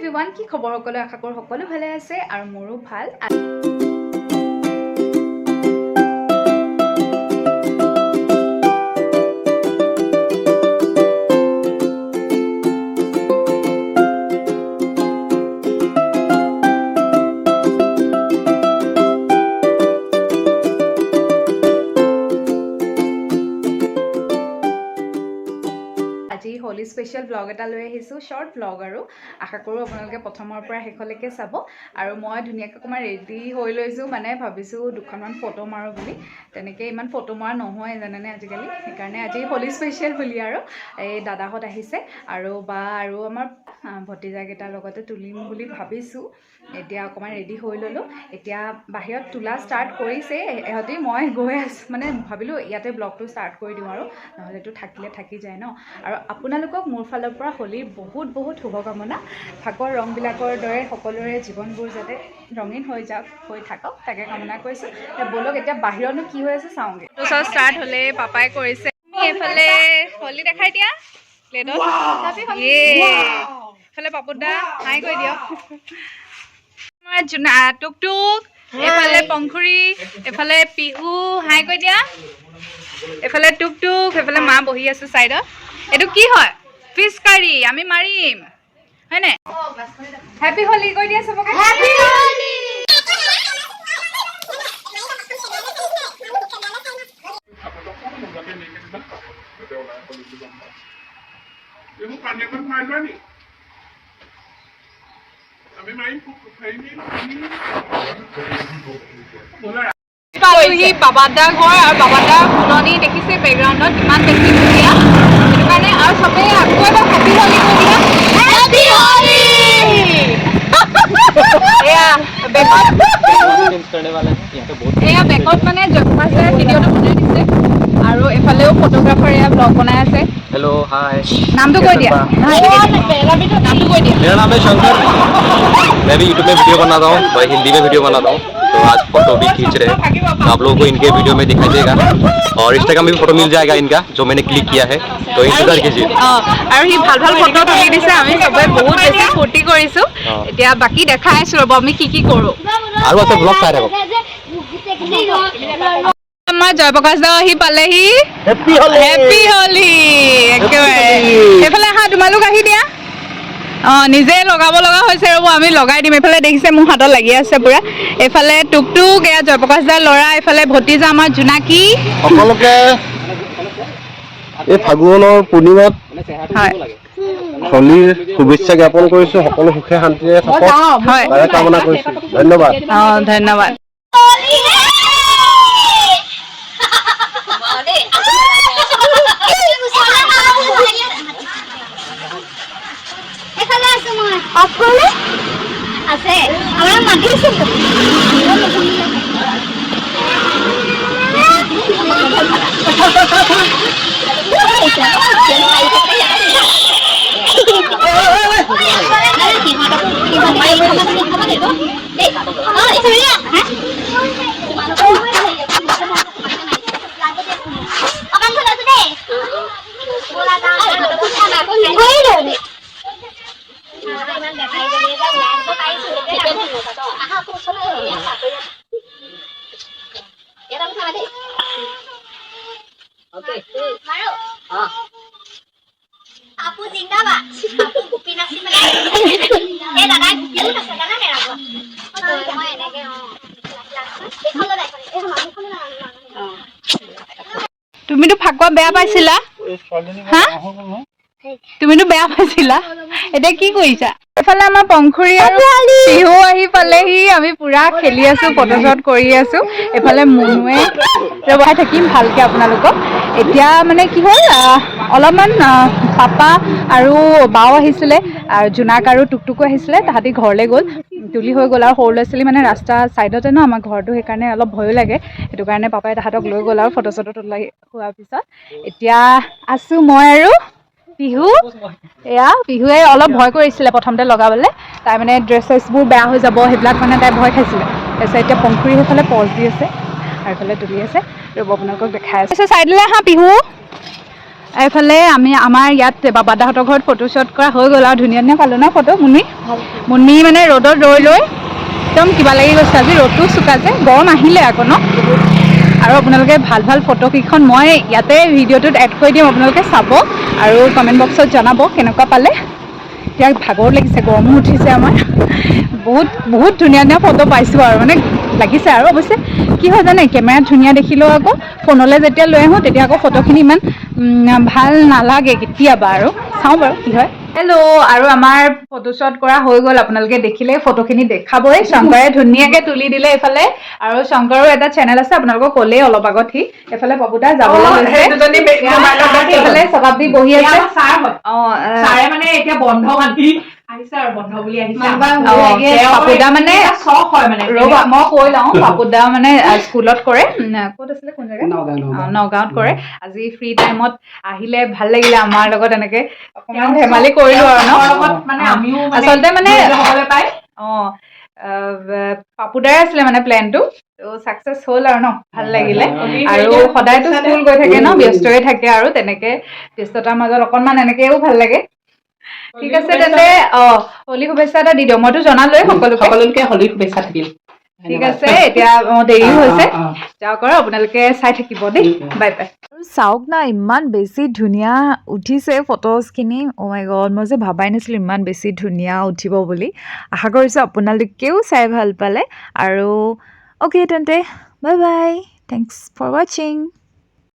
Everyone, কি খবৰ সকলো? আশা কৰোঁ সকলো ভালে আছে আৰু মোৰো ভাল। আজি হোলি স্পেশাল ব্লগ এটা লৈ আহিছোঁ, শ্বৰ্ট ব্লগ আৰু আশা কৰোঁ আপোনালোকে প্ৰথমৰ পৰা শেষলৈকে চাব। আৰু মই ধুনীয়াকৈ অকণমান ৰেডি হৈ লৈছোঁ, মানে ভাবিছোঁ দুখনমান ফটো মাৰোঁ বুলি। তেনেকৈ ইমান ফটো মৰা নহয় জানেনে আজিকালি, সেইকাৰণে আজি হোলি স্পেচিয়েল বুলি আৰু এই দাদাহঁত আহিছে আৰু বা আৰু আমাৰ ভতিজাকেইটাৰ লগতে তুলিম বুলি ভাবিছোঁ। এতিয়া অকণমান ৰেডি হৈ ল'লোঁ, এতিয়া বাহিৰত তোলা ষ্টাৰ্ট কৰিছে ইহঁতি। মই গৈ আছোঁ, মানে ভাবিলোঁ ইয়াতে ব্লগটো ষ্টাৰ্ট কৰি দিওঁ আৰু নহ'লেতো থাকিলে থাকি যায় ন। আৰু আপোনালোকক মোৰ ফালৰ পৰা হোলীৰ বহুত বহুত শুভকামনা। ফাকুৱাৰ ৰংবিলাকৰ দৰে সকলোৰে জীৱনবোৰ যাতে ৰঙীন হৈ যাওক, হৈ থাকক, তাকে কামনা কৰিছোঁ। ব'লক এতিয়া বাহিৰতনো কি হৈ আছে চাওঁগৈ। তো চব ষ্টাৰ্ট হ'লে পাপাই কৰিছে এইফালে হোলী দেখাই দিয়া প্লেটত। এইফালে পাপুদা হাই কৰি দিয়ক। জোনা টুকটুক, এইফালে পংখুৰী, এইফালে পিহু হাই কৰি দিয়া। এইফালে টুকটুক, সেইফালে মা বহি আছে ছাইডত। এইটো কি হয়? ফিছ কাৰী, আমি মাৰিম হয়নে? হেপী হোলী কৈ দিয়া চবকে। হেপী হোলী। বাবাদা ঘৰ আৰু বাবাদা ফুলনি দেখিছে বেকগ্ৰাউণ্ডত কিমান বেছি ধুনীয়া, সেইটো কাৰণে। আৰু চবেই আকৌ এবাৰ হেপী হোলী কৈ দিয়া। হেপী হোলী। এয়া বেকত মানে জয়প্ৰকাশে ভিডিঅ'টো বনাই দিছে আৰু এফালেও ফটোগ্ৰাফাৰ এয়া ব্লগ বনাই আছে। हेलो हाय, नाम तो कोई दिया, नाम तो कोई दिया। मेरा नाम है शंकर। मैं भी यूट्यूब में वीडियो बनाता हूँ, मैं हिंदी में वीडियो बनाता हूँ। तो आज फोटो भी खींच रहे हैं, आप लोगों को इनके वीडियो में दिखाई देगा और इंस्टाग्राम में भी फोटो मिल जाएगा इनका, जो मैंने क्लिक किया है। तो इंतजार कीजिए। আৰু সি ভাল ভাল ফটো তুলি দিছে, আমি সবে বহুত বেছি ফূৰ্তি কৰিছোঁ। এতিয়া বাকী দেখাই আছোঁ ৰ'ব আমি কি কি কৰোঁ। আৰু আছে ব্লগ চাই থাকক। আমাৰ জয়প্ৰকাশ দাও আহি পালেহি। হেপী হোলী একেবাৰে। সেইফালে আহা, তোমালোক আহি দিয়া। নিজে লগাব লগা হৈছে ৰ'ব, আমি লগাই দিম। এইফালে দেখিছে মোৰ হাতত লাগি আছে পুৰা। এইফালে টুকটুক, এয়া জয়প্ৰকাশ দাৰ ল'ৰা, এইফালে ভতিজা আমাৰ জোনাকী। সকলোকে এই ফাগুনৰ পূৰ্ণিমাত হোলীৰ শুভেচ্ছা জ্ঞাপন কৰিছোঁ। সকলো সুখে শান্তিৰে থাকক, তাৰে কামনা কৰিছোঁ। ধন্যবাদ। ধন্যবাদ। আছে আমাৰ মাতিছিল Aku tinggal Aku kupi nasi Malaysia. Dadah, kupi itu nasi karena merah gua. তুমিতো ফাকুৱা বেয়া পাইছিলা? হা? তুমিতো বেয়া পাইছিলা? এতিয়া কি কৰিছা? এফালে আমাৰ পংখুৰী আৰু পিহু আহি পালেহি, আমি পুৰা খেলি আছোঁ, ফটোশ্বট কৰি আছোঁ। এফালে মুনুৱে ৰবাই থাকিম ভালকৈ আপোনালোকক। এতিয়া মানে কি হ'ল, অলপমান পাপা আৰু বাও আহিছিলে আৰু জোনাক আৰু টুকটুকো আহিছিলে, তাহাঁতি ঘৰলৈ গ'ল, তুলি হৈ গ'ল। আৰু সৰু ল'ৰা ছোৱালী মানে ৰাস্তা ছাইডতে ন আমাৰ ঘৰটো, সেইকাৰণে অলপ ভয়ো লাগে। সেইটো কাৰণে পাপাই তাহাঁতক লৈ গ'ল আৰু ফটো চটো তোলাই হোৱাৰ পিছত। এতিয়া আছোঁ মই আৰু পিহু। এয়া পিহুৱে অলপ ভয় কৰিছিলে প্ৰথমতে লগাবলৈ, তাই মানে ড্ৰেছ চেছবোৰ বেয়া হৈ যাব সেইবিলাক মানে তাই ভয় খাইছিলে। তাৰপিছত এতিয়া পংখুৰী সেইফালে পজ দি আছে আৰু এইফালে তুলি আছে। ৰ'ব আপোনালোকক দেখাই আছোঁ। ছাইডলৈ আহা পিহু। এইফালে আমাৰ ইয়াত বাবাদাহঁতৰ ঘৰত ফটোশ্বুট কৰা হৈ গ'ল আৰু ধুনীয়া ধুনীয়া পালোঁ ন ফটো মুন্মি মানে ৰ'দত ৰৈ একদম কিবা লাগি গৈছে আজি ৰ'দটো চোকা যে গৰম আহিলে আকৌ ন আৰু আপোনালোকে ভাল ভাল ফটোকেইখন মই ইয়াতে ভিডিঅ'টোত এড কৰি দিম আপোনালোকে চাব আৰু কমেণ্ট বক্সত জনাব কেনেকুৱা পালে এতিয়া ভাগৰ লাগিছে গৰমো উঠিছে আমাৰ বহুত ধুনীয়া ধুনীয়া ফটো পাইছোঁ আৰু মানে লাগিছে আৰু অৱশ্যে কি হয় জানে কেমেৰাত ধুনীয়া দেখিলেও আকৌ ফোনলৈ যেতিয়া লৈ আহোঁ তেতিয়া আকৌ ফটোখিনি ইমান ভাল নালাগে কেতিয়াবা আৰু চাওঁ বাৰু কি হয় হেল্ল' আৰু আমাৰ ফটোশ্বুট কৰা হৈ গ'ল আপোনালোকে দেখিলে ফটোখিনি দেখাবই শংকৰে ধুনীয়াকৈ তুলি দিলে এইফালে আৰু শংকৰৰ এটা চেনেল আছে আপোনালোকক ক'লেই অলপ আগত সি এইফালে পপুদা যাবলৈ এইফালে শতাব্দী বহি আছে ছাৰে মানে এতিয়া বন্ধ মাতি আহিছে আৰু বন্ধ বুলি আহিছে পাপুদা মানে চখ হয় মানে ৰ'বা মই কৈ লওঁ পাপুদা মানে স্কুলত কৰে ক'ত আছিলে কোন জেগাত নগাঁৱত কৰে আজি ফ্ৰী টাইমত আহিলে ভাল লাগিলে আমাৰ লগত এনেকে অকণমান ধেমালি কৰিলো আৰু ন মানে আমিও আচলতে মানে হ'বলৈ পাই পাপুদাৰে আছিলে মানে প্লেনটো ছাকচেছ হ'ল আৰু ন ভাল লাগিলে আৰু সদায়তো স্কুল গৈ থাকে ন ব্যস্তই থাকে আৰু তেনেকে ব্যস্ততাৰ মাজত অকণমান এনেকেও ভাল লাগে ঠিক আছে তেন্তে হোলী শুভেচ্ছা এটা দি দিওঁ মইতো জনালোৱেই সকলোকে হোলী শুভেচ্ছা থাকিল ঠিক আছে এতিয়া দেৰি হৈছে যাওক আৰু আপোনালোকে চাই থাকিব দেই বাই বাই আৰু চাওক না ইমান বেছি ধুনীয়া উঠিছে ফটোজখিনি অ' মাই গড মই যে ভাবাই নাছিলোঁ ইমান বেছি ধুনীয়া উঠিব বুলি আশা কৰিছোঁ আপোনালোকেও চাই ভাল পালে আৰু অ'কে তেন্তে বাই বাই থেংকছ ফৰ ৱাচিং